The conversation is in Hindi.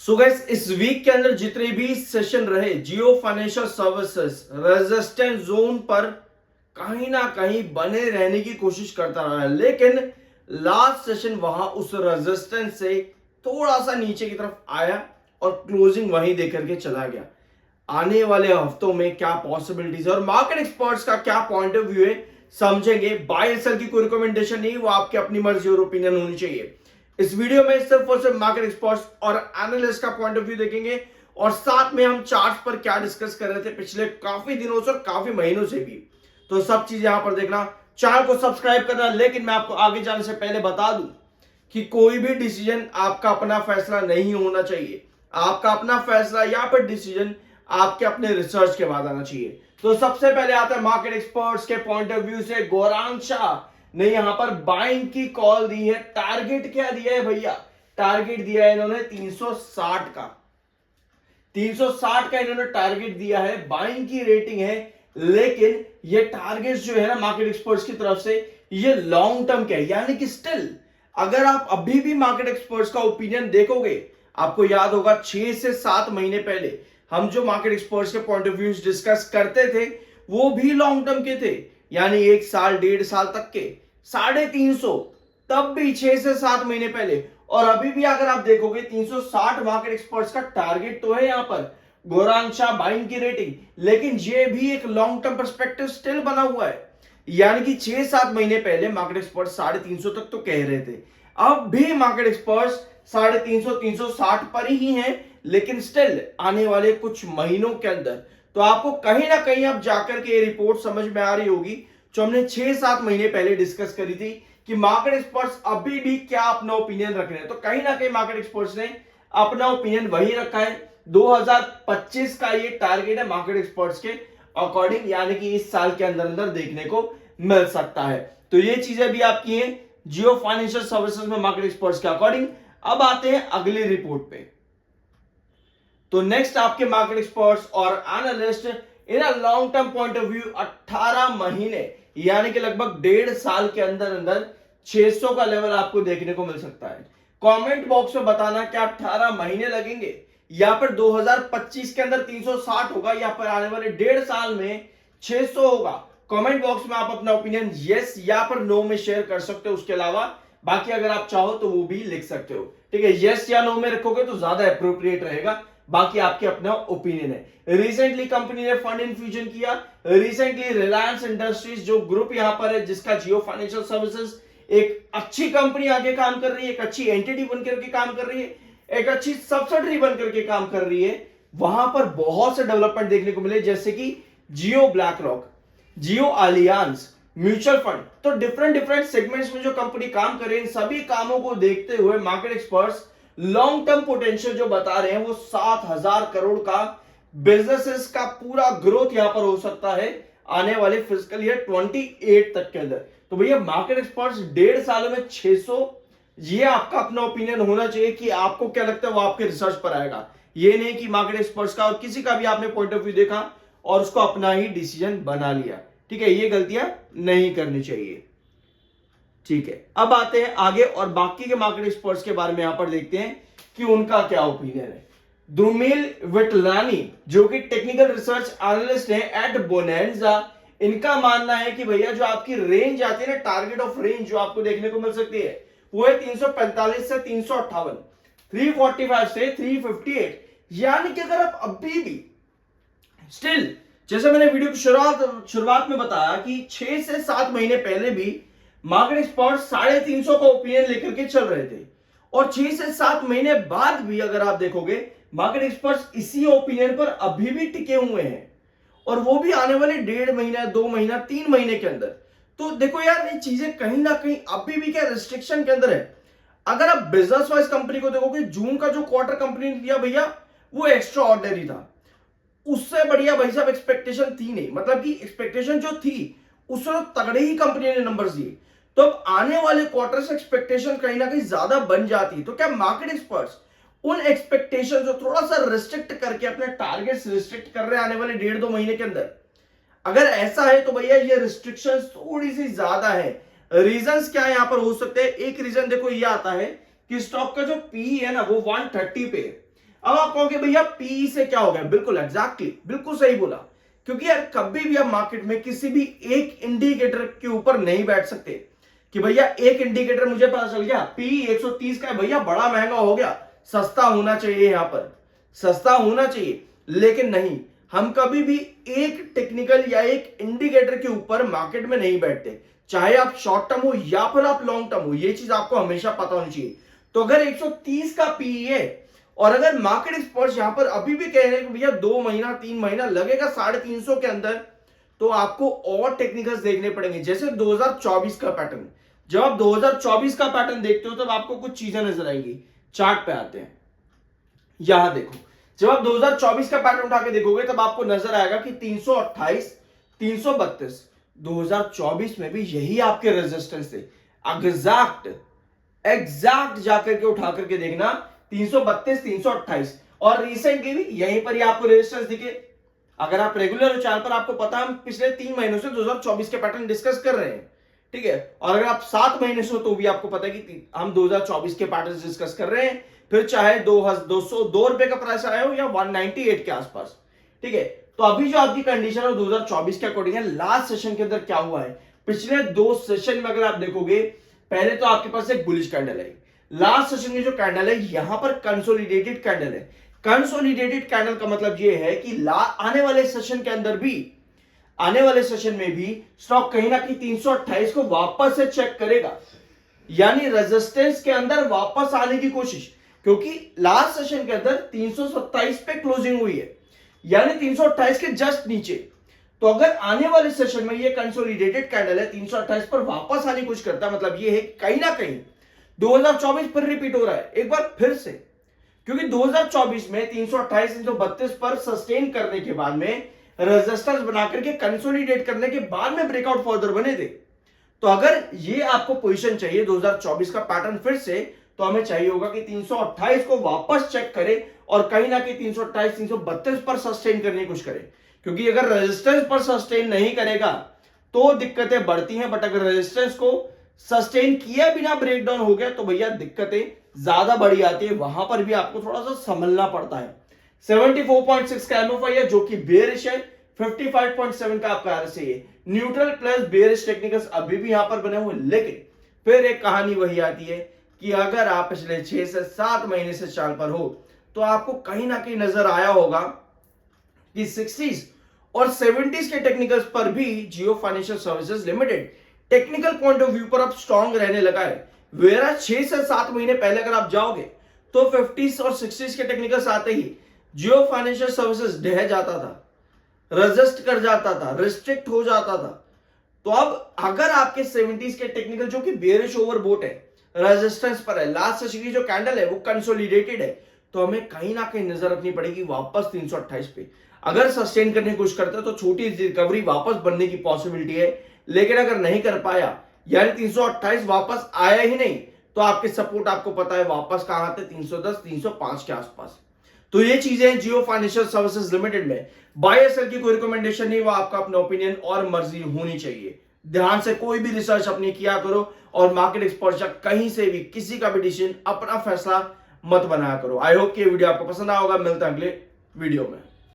सो गाइस, इस वीक के अंदर जितने भी सेशन रहे जियो फाइनेंशियल सर्विसेज रेजिस्टेंस जोन पर कहीं ना कहीं बने रहने की कोशिश करता रहा है, लेकिन लास्ट सेशन वहां उस रेजिस्टेंस से थोड़ा सा नीचे की तरफ आया और क्लोजिंग वहीं देकर के चला गया। आने वाले हफ्तों में क्या पॉसिबिलिटीज है और मार्केट एक्सपर्ट्स का क्या पॉइंट ऑफ व्यू है समझेंगे। बाय सेल की कोई रिकमेंडेशन नहीं, वो आपकी अपनी मर्जी और ओपिनियन होनी चाहिए। इस वीडियो में सिर्फ और सिर्फ मार्केट एक्सपर्ट्स और एनालिस्ट का पॉइंट ऑफ व्यू देखेंगे और साथ में हम चार्ट्स पर क्या डिस्कस कर रहे थे पिछले काफी दिनों से और काफी महीनों से भी, तो सब चीज यहां पर देखना। चैनल को सब्सक्राइब करना। लेकिन मैं आपको आगे जाने से पहले बता दूं कि कोई भी डिसीजन आपका अपना फैसला नहीं होना चाहिए। आपका अपना फैसला या फिर डिसीजन आपके अपने रिसर्च के बाद आना चाहिए। तो सबसे पहले आता है मार्केट एक्सपर्ट्स के पॉइंट ऑफ व्यू से। गौरांग शाह ने यहां पर बाइंग की कॉल दी है। टारगेट क्या दिया है भैया? टारगेट दिया है इन्होंने 360 का। 360 का इन्होंने टारगेट दिया है। बाइंग की रेटिंग है, लेकिन ये टारगेट जो है ना मार्केट एक्सपर्ट्स की तरफ से, ये लॉन्ग टर्म के है। यानी कि स्टिल अगर आप अभी भी मार्केट एक्सपर्ट्स का ओपिनियन देखोगे, आपको याद होगा 6 से 7 महीने पहले हम जो मार्केट एक्सपर्ट्स के पॉइंट ऑफ व्यूज डिस्कस करते थे वो भी लॉन्ग टर्म के थे, यानी 1 साल 1.5 साल तक के 350, तब भी 6 से 7 महीने पहले। और अभी भी अगर आप देखोगे 360 मार्केट एक्सपर्ट्स का टारगेट तो है यहां पर, गौरांग शाह बाइंग की रेटिंग, लेकिन ये भी एक लॉन्ग टर्म पर्सपेक्टिव स्टिल बना हुआ है। यानी कि 6-7 महीने पहले मार्केट एक्सपर्ट 350 तक तो कह रहे थे, अब भी मार्केट एक्सपर्ट्स 350 360 पर ही हैं, लेकिन स्टिल आने वाले कुछ महीनों के अंदर तो आपको कहीं ना कहीं अब जाकर के ये रिपोर्ट समझ में आ रही होगी जो हमने 6-7 महीने पहले डिस्कस करी थी कि मार्केट एक्सपर्ट्स अभी भी क्या अपना ओपिनियन रख रहे हैं। तो कहीं ना कहीं मार्केट एक्सपर्ट्स ने अपना ओपिनियन वही रखा है। 2025 का ये टारगेट है मार्केट एक्सपर्ट्स के अकॉर्डिंग, यानी कि इस साल के अंदर अंदर देखने को मिल सकता है। तो ये चीजें भी आपकी हैं जियो फाइनेंशियल सर्विसेज में मार्केट एक्सपर्ट्स के अकॉर्डिंग। अब आते हैं अगली रिपोर्ट पे। तो नेक्स्ट आपके मार्केट एक्सपर्ट्स और analyst in a long term point of view 18 महीने यानी कि लगभग 1.5 साल के अंदर अंदर 600 का लेवल आपको देखने को मिल सकता है। कमेंट बॉक्स में बताना क्या 18 महीने लगेंगे या फिर 2025 के अंदर 360 होगा या फिर आने वाले 1.5 साल में 600 होगा। कमेंट बॉक्स में आप अपना ओपिनियन यस या फिर नो में शेयर कर सकते हो। उसके अलावा बाकी अगर आप चाहो तो वो भी लिख सकते हो, ठीक है। यस या नो में रखोगे तो ज्यादा अप्रोप्रिएट रहेगा, बाकी आपके अपना ओपिनियन है। रिसेंटली कंपनी ने फंड इन्फ्यूजन किया। रिसेंटली रिलायंस इंडस्ट्रीज जो ग्रुप यहां पर है, जिसका जियो फाइनेंशियल सर्विसेज एक अच्छी कंपनी आगे काम कर रही है, एक अच्छी एंटिटी बनकर के काम कर रही है, एक अच्छी सब्सिडरी बनकर के काम कर रही है, वहां पर बहुत से डेवलपमेंट देखने को मिले, जैसे कि जियो ब्लैक रॉक, जियो अलियांस, म्यूचुअल फंड। तो डिफरेंट सेगमेंट्स में जो कंपनी काम कर रही है, इन सभी कामों को देखते हुए market experts long term potential जो बता रहे हैं वो 7,000 करोड़ का बिजनेसेस का पूरा ग्रोथ यहां पर हो सकता है आने वाले फिजिकल ईयर 28 तक के अंदर। तो भैया मार्केट एक्सपर्ट्स 1.5 सालों में 600, ये आपका अपना ओपिनियन होना चाहिए कि आपको क्या लगता है वो आपके रिसर्च पर आएगा। ये नहीं कि मार्केट एक्सपर्ट्स का और किसी का भी आपने पॉइंट ऑफ व्यू देखा और उसको अपना ही डिसीजन बना लिया, ठीक है। ये गलतियां नहीं करनी चाहिए, ठीक है। अब आते हैं आगे और बाकी के मार्केट एक्सपर्ट्स के बारे में यहां पर देखते हैं कि उनका क्या ओपिनियन है। द्रुमिल विटलानी जो कि टेक्निकल रिसर्च एनालिस्ट हैं एट बोनेंजा, इनका मानना है कि भैया जो आपकी रेंज आती है ना, टारगेट ऑफ रेंज जो आपको देखने को मिल सकती है वो है 345 से 358, 345 से 358। यानी कि अगर आप अभी भी स्टिल, जैसे मैंने वीडियो की शुरुआत में बताया कि 6 से 7 महीने पहले भी मार्केट एक्सपर्ट 350 का ओपिनियन लेकर के चल रहे थे, और 6 से 7 महीने बाद भी अगर आप देखोगे मार्केट एक्सपर्ट्स इसी ओपिनियन पर अभी भी टिके हुए हैं, और वो भी आने वाले 1.5 महीना 2 महीना 3 महीने के अंदर। तो देखो यार, ये चीजें कहीं ना कहीं अभी भी क्या रिस्ट्रिक्शन के अंदर है। अगर आप बिजनेस वाइज कंपनी को देखोगे, जून का जो क्वार्टर कंपनी ने दिया भैया वो एक्स्ट्रा ऑर्डिनरी था, उससे बढ़िया भाई साहब एक्सपेक्टेशन थी नहीं, मतलब कि एक्सपेक्टेशन जो थी उससे तगड़े ही कंपनी ने नंबर्स दिए। तो अब आने वाले क्वार्टर से एक्सपेक्टेशन कहीं ना कहीं ज्यादा बन जाती, तो क्या मार्केट एक्सपर्ट्स उन एक्सपेक्टेशन को थोड़ा सा रिस्ट्रिक्ट करके अपने टारगेट्स रिस्ट्रिक्ट कर रहे हैं आने वाले 1.5-2 महीने के अंदर? अगर ऐसा है तो भैया ये रिस्ट्रिक्शन थोड़ी सी ज्यादा है। रीजंस क्या यहां पर हो सकते हैं? एक रीजन देखो ये आता है कि स्टॉक का जो पी है ना वो 130 पे है। अब आप कहोगे भैया पी से क्या हो गया, बिल्कुल एग्जैक्टली बिल्कुल सही बोला, क्योंकि यार कभी भी आप मार्केट में किसी भी एक इंडिकेटर के ऊपर नहीं बैठ सकते कि भैया एक इंडिकेटर मुझे पता चल गया पी 130 का है, भैया बड़ा महंगा हो गया, सस्ता होना चाहिए, यहां पर सस्ता होना चाहिए। लेकिन नहीं, हम कभी भी एक टेक्निकल या एक इंडिकेटर के ऊपर मार्केट में नहीं बैठते, चाहे आप शॉर्ट टर्म हो या फिर आप लॉन्ग टर्म हो, ये चीज आपको हमेशा पता होनी चाहिए। तो अगर 130 का पी है और अगर मार्केट एक्सपर्ट्स यहां पर अभी भी कह रहे हैं कि भैया 2 महीना 3 महीना लगेगा 350 के अंदर, तो आपको और टेक्निकल्स देखने पड़ेंगे, जैसे 2024 का पैटर्न। जब आप 2024 का पैटर्न देखते हो तब आपको कुछ चीजें नजर आएंगी। चार्ट पे आते हैं, यहां देखो, जब आप 2024 का पैटर्न उठा के देखोगे तब आपको नजर आएगा कि 328, 332, 2024 में भी यही आपके रेजिस्टेंस थे। एग्जैक्ट जाकर के उठा करके देखना 332, 328, और रिसेंटली भी यहीं पर ही आपको रेजिस्टेंस दिखे। अगर आप रेगुलर हो चैनल पर, आपको पता है हम पिछले 3 महीनों से 2024 के पैटर्न डिस्कस कर रहे हैं, ठीक है। और अगर आप 7 महीने से हो तो भी आपको पता है कि हम 2024 के पैटर्न डिस्कस कर रहे हैं, फिर चाहे 202 रुपए का प्राइस आया हो या 198 के आसपास, ठीक है। तो अभी जो आपकी कंडीशन है 2024 के अकॉर्डिंग है। लास्ट सेशन के अंदर क्या हुआ है, पिछले 2 सेशन में अगर आप देखोगे, पहले तो आपके पास एक बुलिश कैंडल है, लास्ट सेशन की जो कैंडल है यहां पर कंसोलिडेटेड कैंडल है। कंसोलिडेटेड कैंडल का मतलब यह है कि आने वाले सेशन के अंदर भी, आने वाले सेशन में भी स्टॉक कहीं ना कहीं 328 को वापस से चेक करेगा, यानी रेजिस्टेंस के अंदर वापस आने की कोशिश, क्योंकि लास्ट सेशन के अंदर 327 पे क्लोजिंग हुई है, यानी 328 के जस्ट नीचे। तो अगर आने वाले सेशन में ये कंसोलिडेटेड कैंडल है 328 पर वापस आने की कोशिश करता है, मतलब ये है कहीं ना कहीं 2024 पर रिपीट हो रहा है एक बार फिर से, क्योंकि 2024 में 328, 332 पर सस्टेन करने के बाद में रेजिस्टेंस बनाकर के कंसोलिडेट करने के बाद में ब्रेकआउट फर्दर बने थे। तो अगर ये आपको पोजीशन चाहिए 2024 का पैटर्न फिर से, तो हमें चाहिए होगा कि 328 को वापस चेक करे और कहीं ना कहीं 328, 332 पर सस्टेन करने की कोशिश करे, क्योंकि अगर रेजिस्टेंस पर सस्टेन नहीं करेगा तो दिक्कतें बढ़ती हैं, बट अगर रेजिस्टेंस को सस्टेन किया बिना ब्रेकडाउन हो गया तो भैया दिक्कतें ज्यादा बढ़ी आती है, वहां पर भी आपको थोड़ा सा संभलना पड़ता है। 74.6 का एमएफआई है जो कि बेयरिश है, 55.7 का आपका आरएसआई है। न्यूट्रल प्लस बेयरिश टेक्निकल्स अभी भी यहां पर बने हुए, लेकिन फिर एक कहानी वही आती है कि अगर आप पिछले 6 से 7 महीने से चाल पर हो तो आपको कहीं ना कहीं नजर आया होगा कि 60s और 70s के टेक्निकल्स पर भी Jio financial services limited technical point of view पर अब स्ट्रॉन्ग रहने लगा है। वेरा 6 से 7 महीने पहले अगर आप जाओगे तो 50s और 60s के टेक्निकल्स आते ही जियो फाइनेंशियल सर्विसेज ढह जाता था, रजिस्ट कर जाता था, रिस्ट्रिक्ट हो जाता था। तो अब अगर आपके 70s के टेक्निकल जो कि बेयरिश ओवरबोट है, रेजिस्टेंस पर है, लास्ट सेशन की जो कैंडल है वो कंसोलिडेटेड है, तो हमें कहीं ना कहीं नजर रखनी पड़ेगी वापस 328 पे। अगर सस्टेन करने की कोशिश करता है तो छोटी रिकवरी वापस बनने की पॉसिबिलिटी है, लेकिन अगर नहीं कर पाया, यानी 328 वापस आया ही नहीं, तो आपके सपोर्ट आपको पता है वापस कहां आते, 310, 305 के आसपास। तो ये चीजें जियो फाइनेंशियल सर्विसेज लिमिटेड में बाय या सेल की कोई रिकमेंडेशन नहीं, वो आपका अपना ओपिनियन और मर्जी होनी चाहिए। ध्यान से कोई भी रिसर्च अपनी किया करो और मार्केट एक्सपर्ट या कहीं से भी किसी का भी डिसीजन अपना फैसला मत बनाया करो। आई होप कि ये वीडियो आपको पसंद आया होगा। मिलता है अगले वीडियो में।